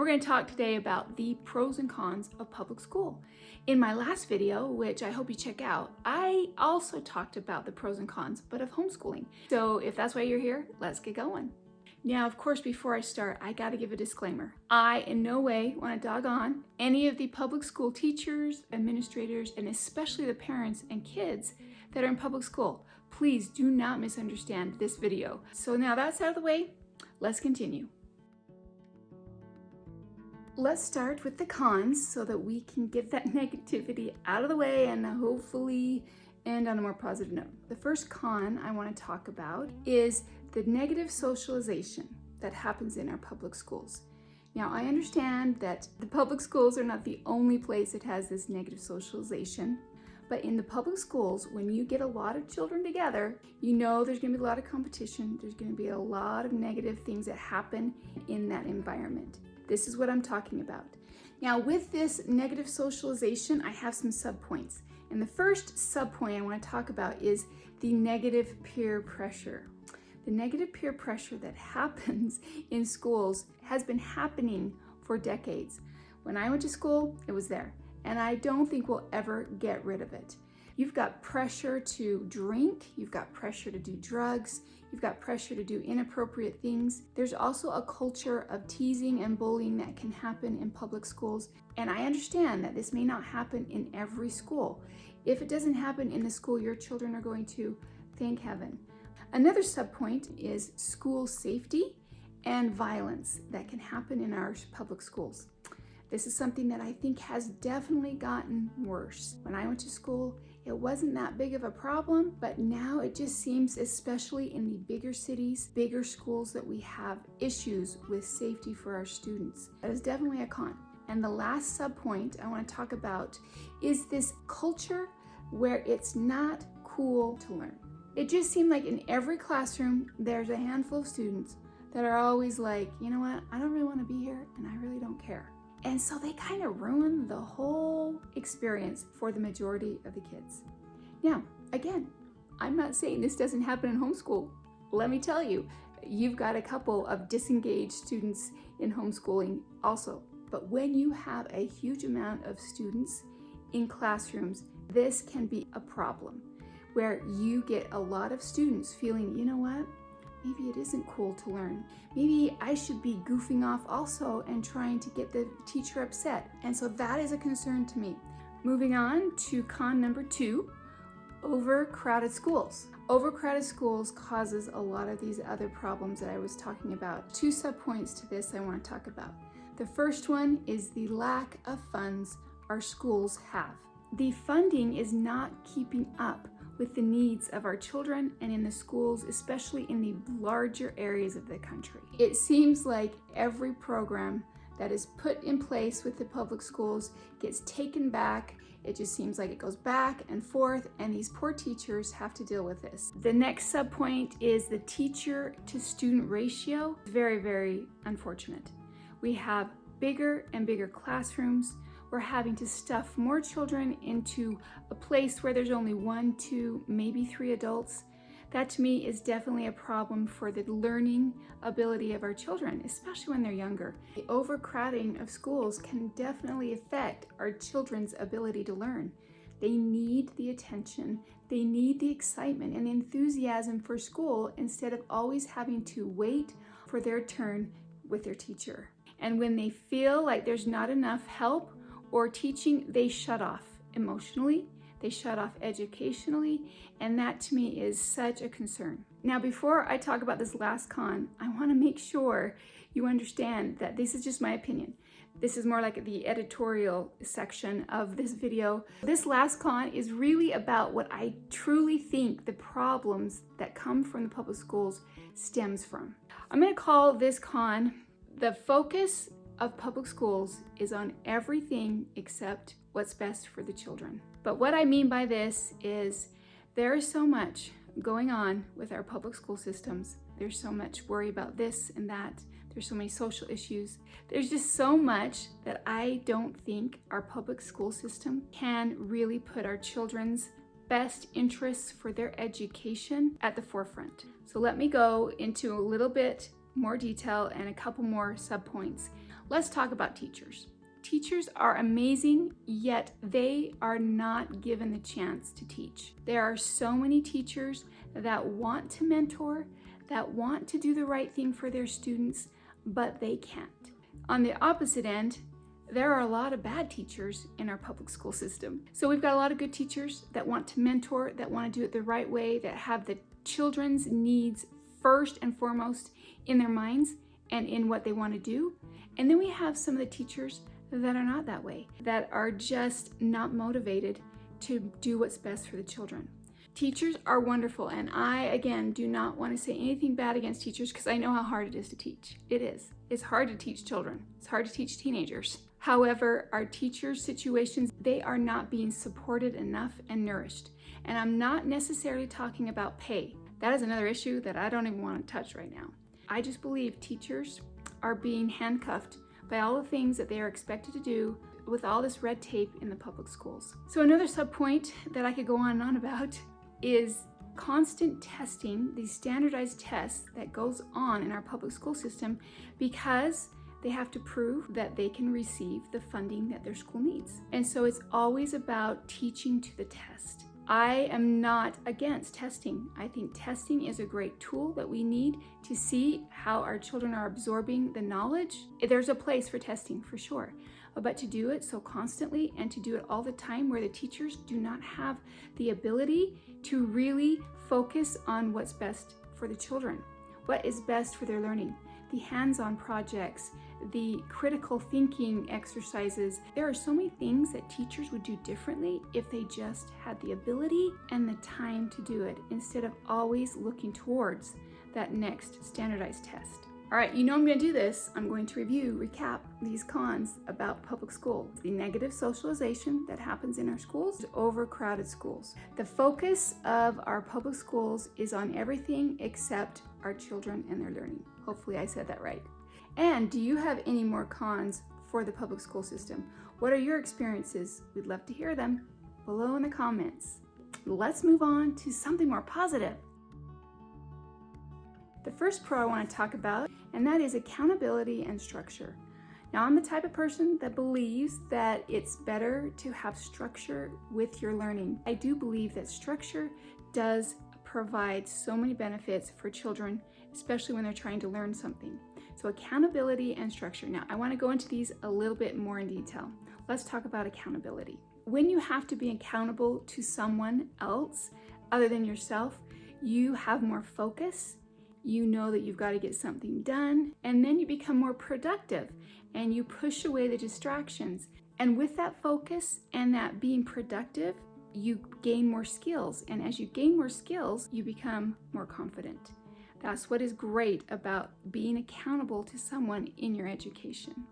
we're going to talk today about the pros and cons of public school. In my last video, which I hope you check out, I also talked about the pros and cons, but of homeschooling. So if that's why you're here, let's get going. Now, of course, before I start, I got to give a disclaimer. I in no way want to dog on any of the public school teachers, administrators, and especially the parents and kids that are in public school. Please do not misunderstand this video. So now that's out of the way, let's continue. Let's start with the cons so that we can get that negativity out of the way and hopefully end on a more positive note. The first con I want to talk about is the negative socialization that happens in our public schools. Now, I understand that the public schools are not the only place that has this negative socialization, but in the public schools, when you get a lot of children together, you know there's going to be a lot of competition. There's going to be a lot of negative things that happen in that environment. This is what I'm talking about. Now, with this negative socialization, I have some subpoints. And the first subpoint I want to talk about is the negative peer pressure. The negative peer pressure that happens in schools has been happening for decades. When I went to school, it was there, and I don't think we'll ever get rid of it. You've got pressure to drink, you've got pressure to do drugs, you've got pressure to do inappropriate things. There's also a culture of teasing and bullying that can happen in public schools, and I understand that this may not happen in every school. If it doesn't happen in the school your children are going to, thank heaven. Another subpoint is school safety and violence that can happen in our public schools. This is something that I think has definitely gotten worse. When I went to school, it wasn't that big of a problem, but now it just seems, especially in the bigger cities, bigger schools, that we have issues with safety for our students. That is definitely a con. And the last subpoint I want to talk about is this culture where it's not cool to learn. It just seemed like in every classroom, there's a handful of students that are always like, you know what, I don't really want to be here and I really don't care. And so they kind of ruin the whole experience for the majority of the kids. Now, again, I'm not saying this doesn't happen in homeschool. Let me tell you, you've got a couple of disengaged students in homeschooling also. But when you have a huge amount of students in classrooms, this can be a problem where you get a lot of students feeling, you know what? Maybe it isn't cool to learn. Maybe I should be goofing off also and trying to get the teacher upset. And so that is a concern to me. Moving on to con number 2, overcrowded schools. Overcrowded schools causes a lot of these other problems that I was talking about. 2 subpoints to this I want to talk about. The first one is the lack of funds our schools have. The funding is not keeping up with the needs of our children and in the schools, especially in the larger areas of the country. It seems like every program that is put in place with the public schools gets taken back. It just seems like it goes back and forth, and these poor teachers have to deal with this. The next subpoint is the teacher to student ratio. Very, very unfortunate. We have bigger and bigger classrooms. We're having to stuff more children into a place where there's only 1, 2, maybe 3 adults. That to me is definitely a problem for the learning ability of our children, especially when they're younger. The overcrowding of schools can definitely affect our children's ability to learn. They need the attention, they need the excitement and the enthusiasm for school instead of always having to wait for their turn with their teacher. And when they feel like there's not enough help or teaching, they shut off emotionally, they shut off educationally, and that to me is such a concern. Now, before I talk about this last con, I want to make sure you understand that this is just my opinion. This is more like the editorial section of this video. This last con is really about what I truly think the problems that come from the public schools stems from. I'm going to call this con, the focus of public schools is on everything except what's best for the children. But what I mean by this is there is so much going on with our public school systems. There's so much worry about this and that. There's so many social issues. There's just so much that I don't think our public school system can really put our children's best interests for their education at the forefront. So let me go into a little bit more detail and a couple more subpoints. Let's talk about teachers. Teachers are amazing, yet they are not given the chance to teach. There are so many teachers that want to mentor, that want to do the right thing for their students, but they can't. On the opposite end, there are a lot of bad teachers in our public school system. So we've got a lot of good teachers that want to mentor, that want to do it the right way, that have the children's needs first and foremost in their minds and in what they want to do. And then we have some of the teachers that are not that way, that are just not motivated to do what's best for the children. Teachers are wonderful, and I, again, do not want to say anything bad against teachers because I know how hard it is to teach. It is. It's hard to teach children. It's hard to teach teenagers. However, our teachers' situations, they are not being supported enough and nourished. And I'm not necessarily talking about pay. That is another issue that I don't even want to touch right now. I just believe teachers are being handcuffed by all the things that they are expected to do with all this red tape in the public schools. So another subpoint that I could go on and on about is constant testing, these standardized tests that goes on in our public school system because they have to prove that they can receive the funding that their school needs. And so it's always about teaching to the test. I am not against testing. I think testing is a great tool that we need to see how our children are absorbing the knowledge. There's a place for testing for sure, but to do it so constantly and to do it all the time where the teachers do not have the ability to really focus on what's best for the children, what is best for their learning, the hands-on projects, the critical thinking exercises. There are so many things that teachers would do differently if they just had the ability and the time to do it instead of always looking towards that next standardized test. All right, you know I'm going to do this. I'm going to recap these cons about public schools. The negative socialization that happens in our schools, overcrowded schools. The focus of our public schools is on everything except our children and their learning. Hopefully I said that right. And do you have any more cons for the public school system? What are your experiences? We'd love to hear them below in the comments. Let's move on to something more positive. The first pro I want to talk about, and that is accountability and structure. Now, I'm the type of person that believes that it's better to have structure with your learning. I do believe that structure does provide so many benefits for children, especially when they're trying to learn something. So accountability and structure. Now, I want to go into these a little bit more in detail. Let's talk about accountability. When you have to be accountable to someone else other than yourself, you have more focus. You know that you've got to get something done, and then you become more productive and you push away the distractions. And with that focus and that being productive, you gain more skills. And as you gain more skills, you become more confident. That's what is great about being accountable to someone in your education.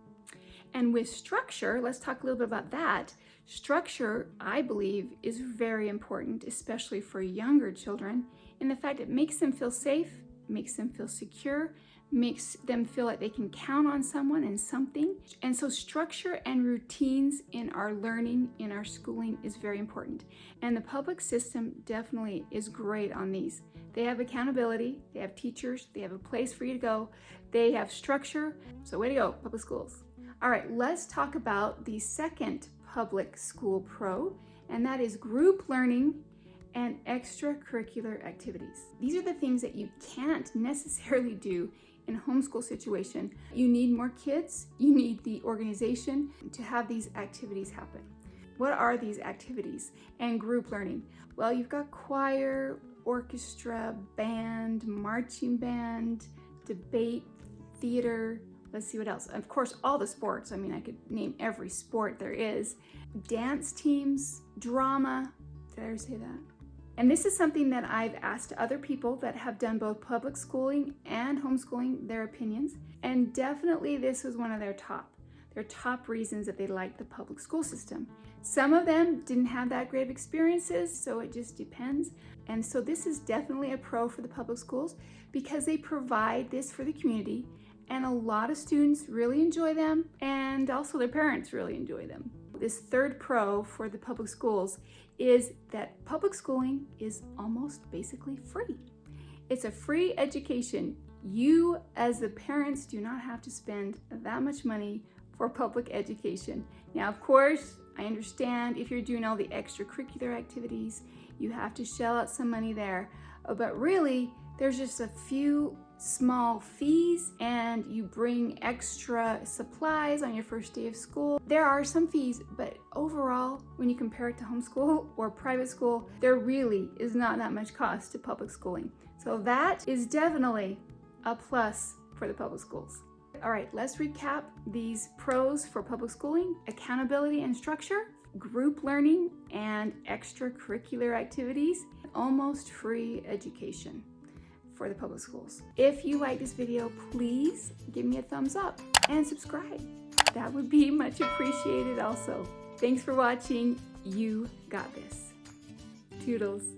And with structure, let's talk a little bit about that. Structure, I believe, is very important, especially for younger children, in the fact it makes them feel safe, makes them feel secure, makes them feel like they can count on someone and something. And so structure and routines in our learning, in our schooling is very important. And the public system definitely is great on these. They have accountability, they have teachers, they have a place for you to go, they have structure. So way to go, public schools. All right, let's talk about the second public school pro, and that is group learning and extracurricular activities. These are the things that you can't necessarily do in a homeschool situation. You need more kids, you need the organization to have these activities happen. What are these activities and group learning? Well, you've got choir, orchestra, band, marching band, debate, theater. Let's see what else. Of course, all the sports. I mean, I could name every sport there is. Dance teams, drama. Did I ever say that? And this is something that I've asked other people that have done both public schooling and homeschooling their opinions. And definitely this was one of their top reasons that they like the public school system. Some of them didn't have that great of experiences, so it just depends. And so this is definitely a pro for the public schools because they provide this for the community, and a lot of students really enjoy them, and also their parents really enjoy them. This third pro for the public schools is that public schooling is almost basically free. It's a free education. You, as the parents, do not have to spend that much money for public education. Now, of course, I understand if you're doing all the extracurricular activities, you have to shell out some money there. But really, there's just a few small fees, and you bring extra supplies on your first day of school. There are some fees, but overall, when you compare it to homeschool or private school, there really is not that much cost to public schooling. So that is definitely a plus for the public schools. All right, let's recap these pros for public schooling: accountability and structure, group learning and extracurricular activities, almost free education for the public schools. If you like this video, please give me a thumbs up and subscribe. That would be much appreciated also. Thanks for watching. You got this. Toodles.